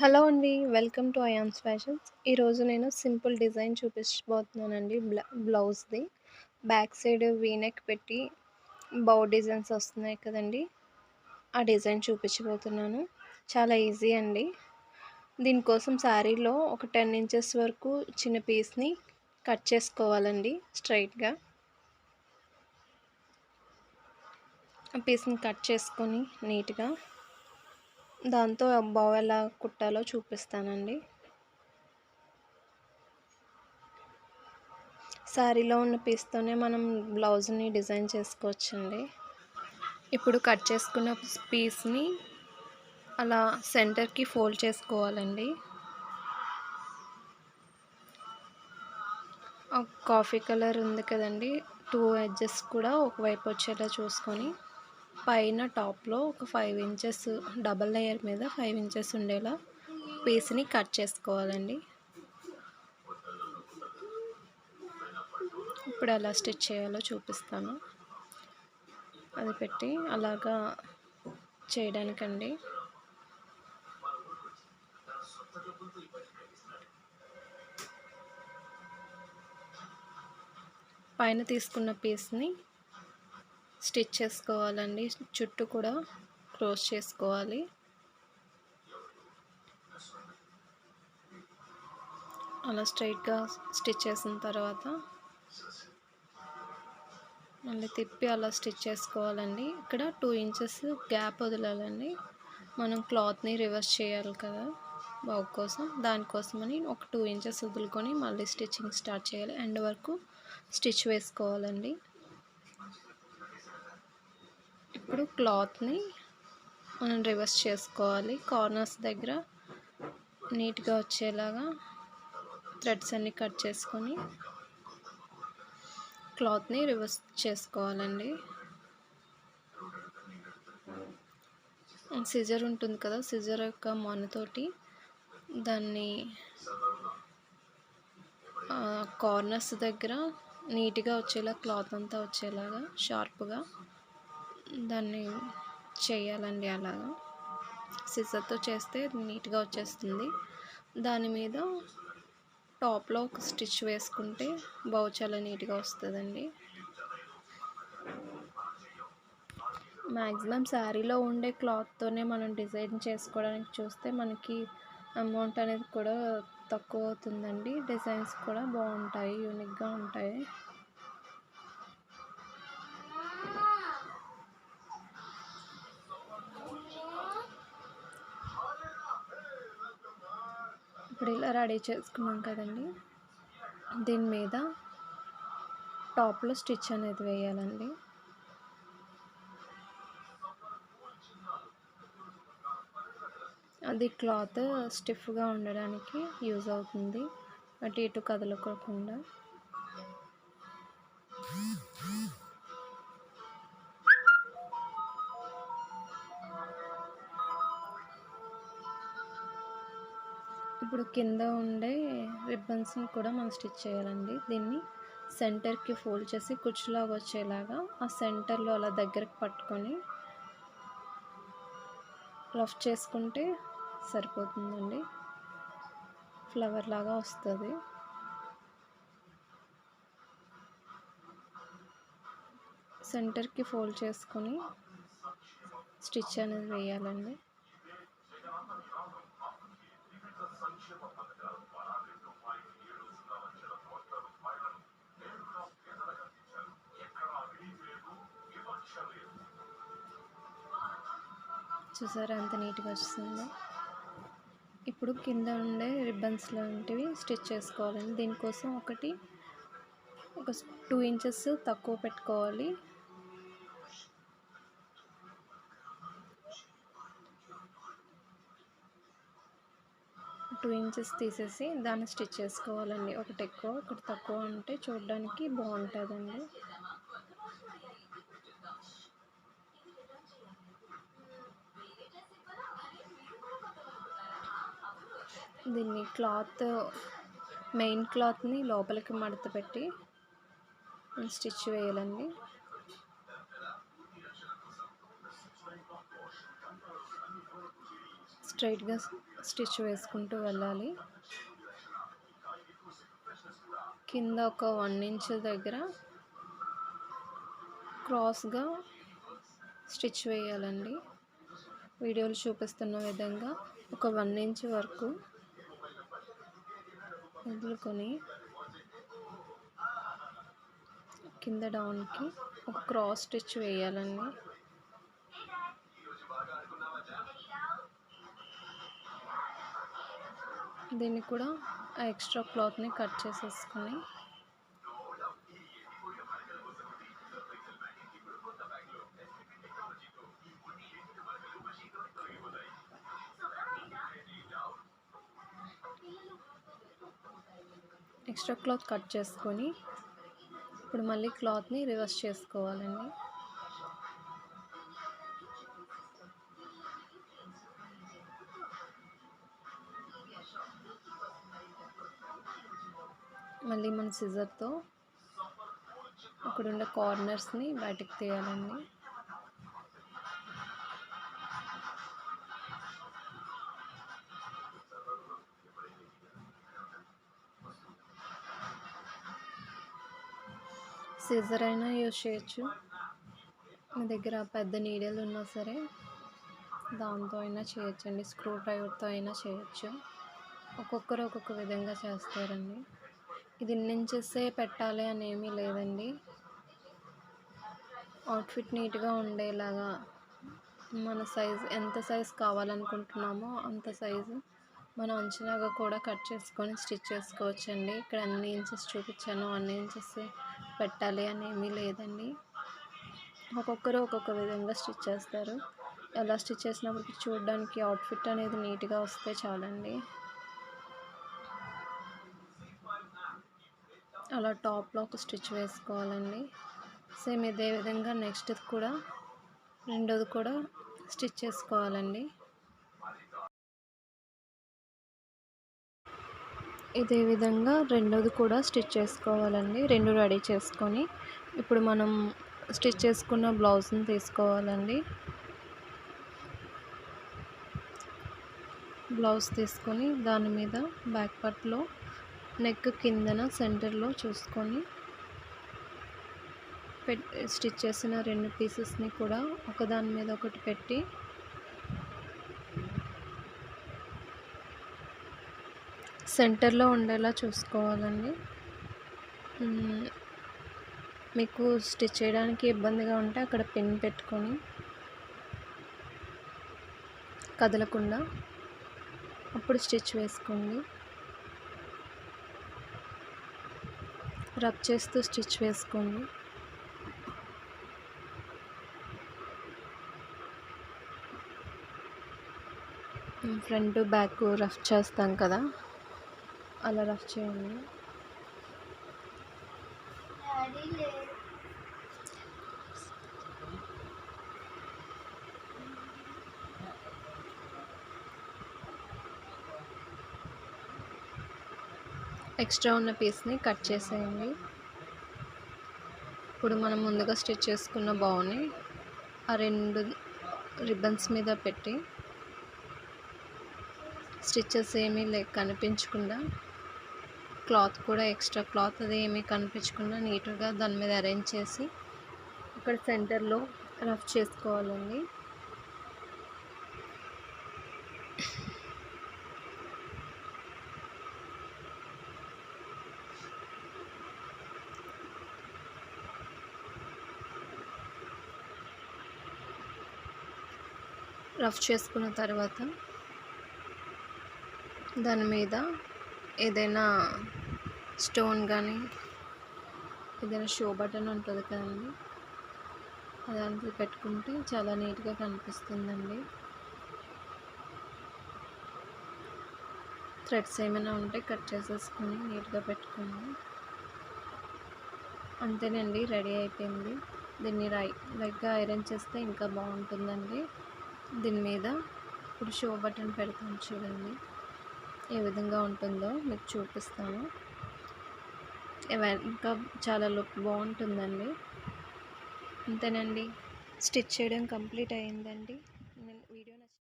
Hello అండి. Welcome to Ayaan's Fashions. ఈరోజు నేను సింపుల్ డిజైన్ చూపించబోతున్నానండి. బ్లౌజ్‌ది. బ్యాక్ సైడ్ వీ నెక్ పెట్టి బౌ డిజైన్స్ వస్తున్నాయి కదండీ! ఆ డిజైన్ చూపించబోతున్నాను. చాలా ఈజీ అండి. దీనికోసం శారీలో ఒక 10 ఇంచెస్ వరకు చిన్న పీస్‌ని కట్ చేసుకోవాలండి స్ట్రెయిట్‌గా. ఆ పీస్‌ని కట్ చేసుకొని నీట్‌గా దాంతో బౌ ఎలా కుట్టాలో చూపిస్తానండి. శారీలో ఉన్న పీస్తోనే మనం బ్లౌజ్ని డిజైన్ చేసుకోవచ్చండి. ఇప్పుడు కట్ చేసుకున్న పీస్ని అలా సెంటర్కి ఫోల్డ్ చేసుకోవాలండి. కాఫీ కలర్ ఉంది కదండి, 2 ఎడ్జెస్ కూడా ఒకవైపు వచ్చేలా చూసుకొని పైన టాప్లో ఒక 5 ఇంచెస్ డబల్ లేయర్ మీద 5 ఇంచెస్ ఉండేలా పీస్ని కట్ చేసుకోవాలండి. ఇప్పుడు ఎలా స్టిచ్ చేయాలో చూపిస్తాను. అది పెట్టి అలాగా చేయడానికండి. పైన తీసుకున్న పీస్ని స్టిచ్ చేసుకోవాలండి. చుట్టూ కూడా క్లోజ్ చేసుకోవాలి. అలా స్ట్రైట్గా స్టిచ్ చేసిన తర్వాత మళ్ళీ తిప్పి అలా స్టిచ్ చేసుకోవాలండి. ఇక్కడ 2 ఇంచెస్ గ్యాప్ వదలాలండి. మనం క్లాత్ని రివర్స్ చేయాలి కదా బౌ కోసం, దానికోసమని ఒక 2 ఇంచెస్ వదులుకొని మళ్ళీ స్టిచ్చింగ్ స్టార్ట్ చేయాలి. ఎండ్ వరకు స్టిచ్ వేసుకోవాలండి. ఇప్పుడు క్లాత్ని మనం రివర్స్ చేసుకోవాలి. కార్నర్స్ దగ్గర నీట్గా వచ్చేలాగా థ్రెడ్స్ అన్నీ కట్ చేసుకొని క్లాత్ని రివర్స్ చేసుకోవాలండి. సిజర్ ఉంటుంది కదా, సిజర్ యొక్క మొనతోటి దాన్ని కార్నర్స్ దగ్గర నీట్గా వచ్చేలా క్లాత్ అంతా వచ్చేలాగా షార్ప్గా దాన్ని చేయాలండి. అలాగా సిజర్తో చేస్తే నీట్గా వచ్చేస్తుంది. దాని మీద టాప్లో ఒక స్టిచ్ వేసుకుంటే బౌ చాలా నీట్గా వస్తుందండి. మ్యాక్సిమం శారీలో ఉండే క్లాత్తోనే మనం డిజైన్ చేసుకోవడానికి చూస్తే మనకి అమౌంట్ అనేది కూడా తక్కువ అవుతుందండి. డిజైన్స్ కూడా బాగుంటాయి, యూనిక్గా ఉంటాయి. ఇప్పుడు ఇలా రెడీ చేసుకున్నాం కదండి, దీని మీద టాప్లో స్టిచ్ అనేది వేయాలండి. అది క్లాత్ స్టిఫ్గా ఉండడానికి యూజ్ అవుతుంది, అటు ఇటు కదలకోకుండా. ఇప్పుడు కింద ఉండే రిబ్బన్స్ని కూడా మనం స్టిచ్ చేయాలండి. దీన్ని సెంటర్కి ఫోల్డ్ చేసి కుచ్చులాగా వచ్చేలాగా ఆ సెంటర్లో అలా దగ్గరకు పట్టుకొని రఫ్ చేసుకుంటే సరిపోతుందండి. ఫ్లవర్ లాగా వస్తుంది. సెంటర్కి ఫోల్డ్ చేసుకొని స్టిచ్ అనేది వేయాలండి. చూసారా ఎంత నీట్గా వస్తుందో. ఇప్పుడు కింద ఉండే రిబ్బన్స్ లాంటివి స్టిచ్ చేసుకోవాలండి. దీనికోసం ఒక 2 ఇంచెస్ తక్కువ పెట్టుకోవాలి. టూ ఇంచెస్ తీసేసి దాన్ని స్టిచ్ చేసుకోవాలండి. ఒకటి ఎక్కువ ఒకటి తక్కువ ఉంటే చూడడానికి బాగుంటుందండి. దీన్ని మెయిన్ క్లాత్ని లోపలికి మడత పెట్టి స్టిచ్ వేయాలండి. స్ట్రైట్గా స్టిచ్ వేసుకుంటూ వెళ్ళాలి. కింద ఒక 1 ఇంచ్ దగ్గర క్రాస్గా స్టిచ్ వేయాలండి. వీడియోలో చూపిస్తున్న విధంగా ఒక 1 ఇంచ్ వరకు వదులుకొని కింద డౌన్కి ఒక క్రాస్ స్టిచ్ వేయాలండి. దీన్ని కూడా ఆ ఎక్స్ట్రా క్లాత్ని కట్ చేసేసుకొని ఎక్స్ట్రా క్లాత్ కట్ చేసుకొని ఇప్పుడు మళ్ళీ క్లాత్ని రివర్స్ చేసుకోవాలండి. మళ్ళీ మన సిజర్తో అక్కడున్న కార్నర్స్ని బయటకు తీయాలండి. సిజర్ అయినా యూజ్ చేయొచ్చు, మీ దగ్గర పెద్ద నీడిల్ ఉన్నా సరే దాంతో అయినా చేయొచ్చండి, స్క్రూ డ్రైవర్తో అయినా చేయొచ్చు. ఒక్కొక్కరు ఒక్కొక్క విధంగా చేస్తారండి. ఇది ఇంచెస్సే పెట్టాలి అని ఏమీ లేదండి. అవుట్ఫిట్ నీట్గా ఉండేలాగా మన సైజ్ ఎంత సైజ్ కావాలనుకుంటున్నామో అంత సైజు మన అంచనాగా కూడా కట్ చేసుకొని స్టిచ్ చేసుకోవచ్చండి. ఇక్కడ అన్ని ఇంచెస్ చూపించాను, అన్ని ఇంచెస్ పెట్టాలి అని ఏమీ లేదండి. ఒక్కొక్కరు ఒక్కొక్క విధంగా స్టిచ్ చేస్తారు. ఎలా స్టిచ్ చేసినప్పటికీ చూడడానికి అవుట్ఫిట్ అనేది నీట్గా వస్తే చాలండి. అలా టాప్లో ఒక స్టిచ్ వేసుకోవాలండి. సేమ్ ఇదే విధంగా నెక్స్ట్ కూడా రెండోది కూడా స్టిచ్ చేసుకోవాలండి. ఇదే విధంగా రెండోది కూడా స్టిచ్ చేసుకోవాలండి. రెండు రెడీ చేసుకొని ఇప్పుడు మనం స్టిచ్ చేసుకున్న బ్లౌజ్ని తీసుకోవాలండి. బ్లౌజ్ తీసుకొని దాని మీద బ్యాక్ పార్ట్లో నెక్ కిందన సెంటర్లో చూసుకొని స్టిచ్ చేసిన రెండు పీసెస్ని కూడా ఒకదాని మీద ఒకటి పెట్టి సెంటర్లో ఉండేలా చూసుకోవాలండి. మీకు స్టిచ్ చేయడానికి ఇబ్బందిగా ఉంటే అక్కడ పిన్ పెట్టుకొని కదలకుండా అప్పుడు స్టిచ్ వేసుకోండి. రబ్ చేస్తూ స్టిచ్ వేసుకోండి. ఫ్రంట్ బ్యాక్ రఫ్ చేస్తాం కదా, అలా రఫ్ చేయండి. ఎక్స్ట్రా ఉన్న పీస్ని కట్ చేసేయండి. ఇప్పుడు మనం ముందుగా స్టిచ్ చేసుకున్న బావుని ఆ రెండు రిబ్బన్స్ మీద పెట్టి స్టిచెస్ ఏమీ కనిపించకుండా క్లాత్ కూడా ఎక్స్ట్రా క్లాత్ అది ఏమీ కనిపించకుండా నీట్గా దాని మీద అరేంజ్ చేసి ఇక్కడ సెంటర్లో రఫ్ చేసుకోవాలండి. రఫ్ చేసుకున్న తర్వాత దాని మీద ఏదైనా స్టోన్ కానీ ఏదైనా షో బటన్ ఉంటుంది కదండి, అదంతా పెట్టుకుంటే చాలా నీట్గా కనిపిస్తుందండి. థ్రెడ్స్ ఏమైనా ఉంటే కట్ చేసేసుకొని నీట్గా పెట్టుకోండి. అంతేనండి, రెడీ అయిపోయింది. దీన్ని లైట్గా ఐరన్ చేస్తే ఇంకా బాగుంటుందండి. దీని మీద ఇప్పుడు షో బటన్ పెడతాను చూడండి, ఏ విధంగా ఉంటుందో మీకు చూపిస్తాను. ఇంకా చాలా లుక్ బాగుంటుందండి. అంతేనండి, స్టిచ్ చేయడం కంప్లీట్ అయ్యిందండి.